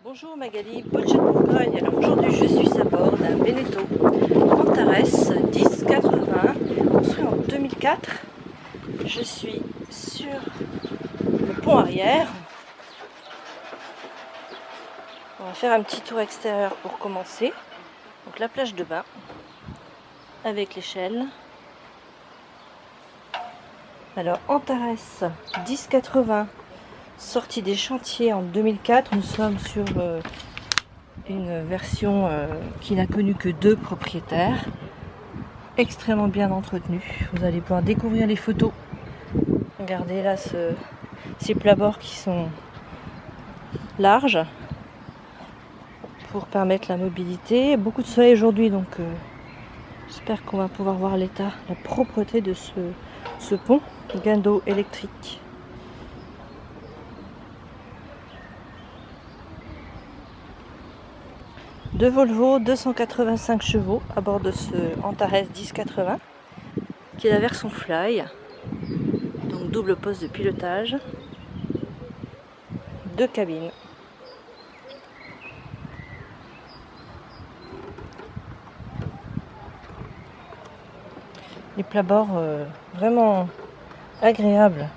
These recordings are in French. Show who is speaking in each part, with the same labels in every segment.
Speaker 1: Bonjour Magali, Boccia de Bourgogne. Alors aujourd'hui je suis à bord d'un Beneteau Antares 1080 construit en 2004. Je suis sur le pont arrière. On va faire un petit tour extérieur pour commencer. Donc la plage de bain avec l'échelle. Alors Antares 1080, sortie des chantiers en 2004. Nous sommes sur une version qui n'a connu que 2 propriétaires, extrêmement bien entretenue. Vous allez pouvoir découvrir les photos. Regardez là ces plabords qui sont larges pour permettre la mobilité. Beaucoup de soleil aujourd'hui, donc j'espère qu'on va pouvoir voir l'état, la propreté de ce pont. Gain d'eau électrique. Deux Volvo 285 chevaux à bord de ce Antares 1080 qui est la version Fly, donc double poste de pilotage, 2 cabines. Les plabords vraiment agréables.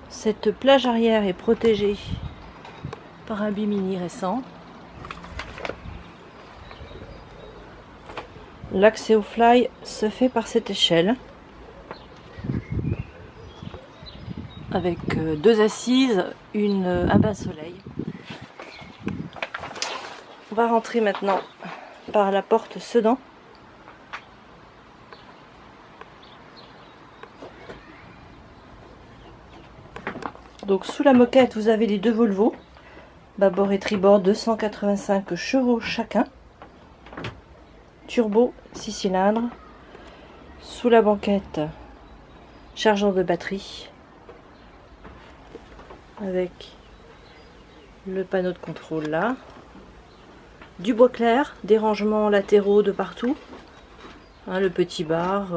Speaker 1: Cette plage arrière est protégée par un bimini récent. L'accès au fly se fait par cette échelle avec 2 assises, un bain-soleil. On va rentrer maintenant par la porte Sedan. Donc sous la moquette, vous avez les 2 Volvo, bâbord et tribord, 285 chevaux chacun, turbo 6 cylindres. Sous la banquette, chargeur de batterie avec le panneau de contrôle là, du bois clair, des rangements latéraux de partout, hein, le petit bar,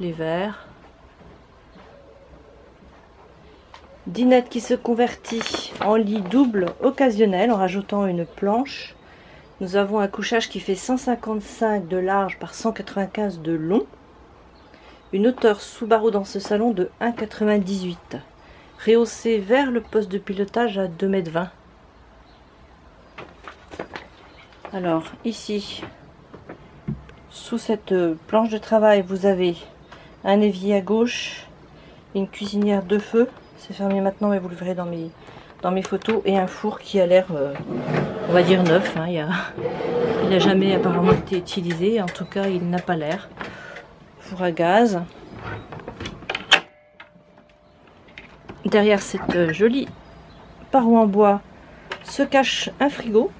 Speaker 1: les verres. Dinette qui se convertit en lit double occasionnel en rajoutant une planche. Nous avons un couchage qui fait 155 de large par 195 de long. Une hauteur sous barreau dans ce salon de 1,98 m. Rehaussé vers le poste de pilotage à 2,20 m. Alors ici, sous cette planche de travail, vous avez un évier à gauche, une cuisinière de feu. C'est fermé maintenant, mais vous le verrez dans mes photos. Et un four qui a l'air, on va dire, neuf. Hein. Il n'a jamais apparemment été utilisé. En tout cas, il n'a pas l'air. Four à gaz. Derrière cette jolie paroi en bois se cache un frigo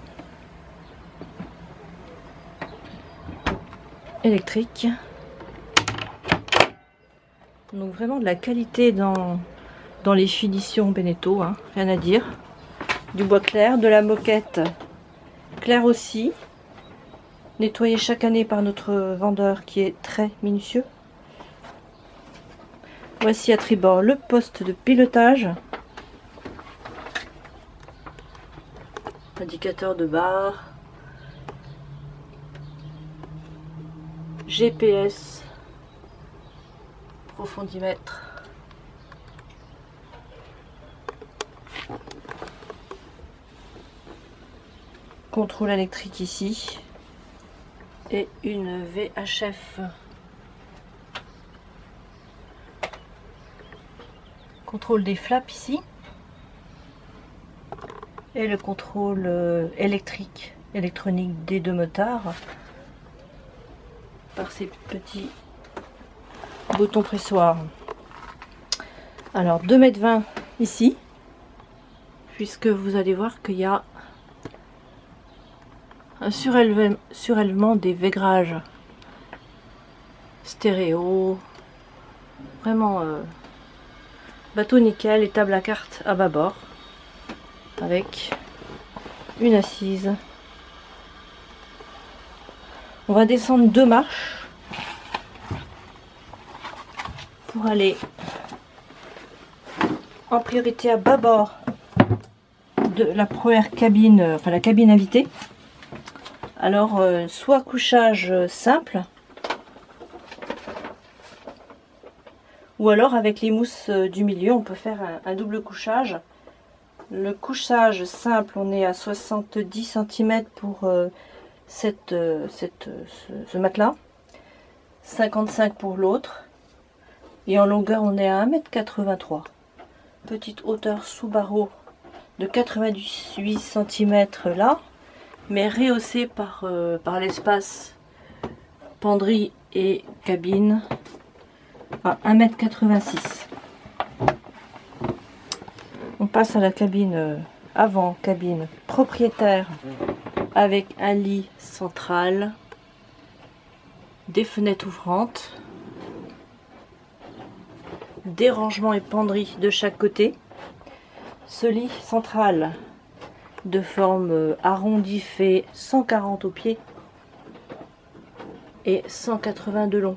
Speaker 1: électrique. Donc vraiment de la qualité dans les finitions Beneteau, hein, rien à dire. Du bois clair, de la moquette claire aussi, nettoyée chaque année par notre vendeur qui est très minutieux. Voici à tribord le poste de pilotage, indicateur de barre, GPS, profondimètre. Contrôle électrique ici et une VHF. Contrôle des flaps ici et le contrôle électronique des 2 motards par ces petits boutons pressoirs. Alors 2,20 m ici, puisque vous allez voir qu'il y a un surélevement des vaigrages stéréo, vraiment bateau nickel et table à cartes à bâbord avec une assise. On va descendre 2 marches pour aller en priorité à bâbord de la première cabine, enfin la cabine invitée. Alors soit couchage simple, ou alors avec les mousses du milieu on peut faire un double couchage. Le couchage simple, on est à 70 cm pour ce matelas, 55 pour l'autre, et en longueur on est à 1,83 m. Petite hauteur sous barreau de 98 cm là, mais rehaussée par l'espace penderie et cabine à 1,86 m. On passe à la cabine avant, cabine propriétaire avec un lit central, des fenêtres ouvrantes, des rangements et penderies de chaque côté. Ce lit central de forme arrondie fait 140 au pied et 180 de long.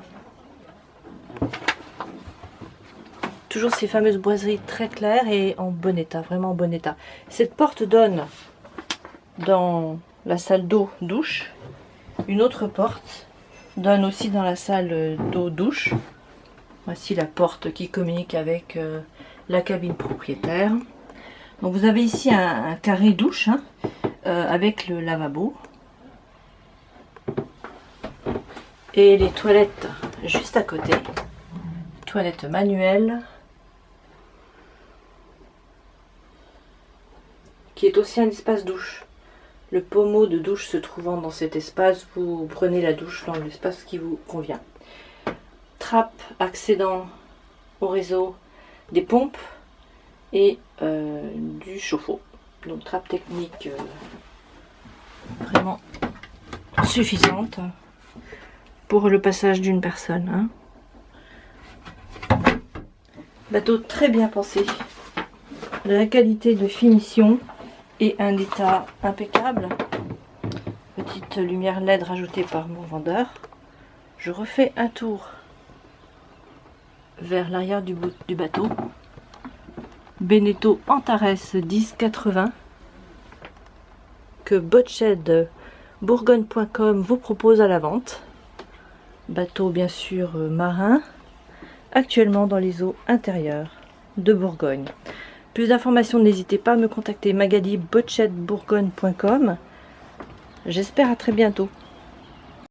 Speaker 1: Toujours ces fameuses boiseries très claires et en bon état, vraiment en bon état. Cette porte donne dans la salle d'eau douche. Une autre porte donne aussi dans la salle d'eau douche. Voici la porte qui communique avec la cabine propriétaire. Donc vous avez ici un carré douche hein, avec le lavabo. Et les toilettes juste à côté. Toilette manuelle. Qui est aussi un espace douche. Le pommeau de douche se trouvant dans cet espace, vous prenez la douche dans l'espace qui vous convient. Trappe accédant au réseau des pompes et du chauffe-eau. Donc trappe technique vraiment suffisante pour le passage d'une personne. Hein. Bateau très bien pensé. De la qualité de finition. Et un état impeccable. Petite lumière LED rajoutée par mon vendeur. Je refais un tour vers l'arrière du bateau. Beneteau Antares 1080 que boatshed-bourgogne.com vous propose à la vente. Bateau bien sûr marin, actuellement dans les eaux intérieures de Bourgogne. Plus d'informations, n'hésitez pas à me contacter. Magali boatshed-bourgogne.com. J'espère à très bientôt.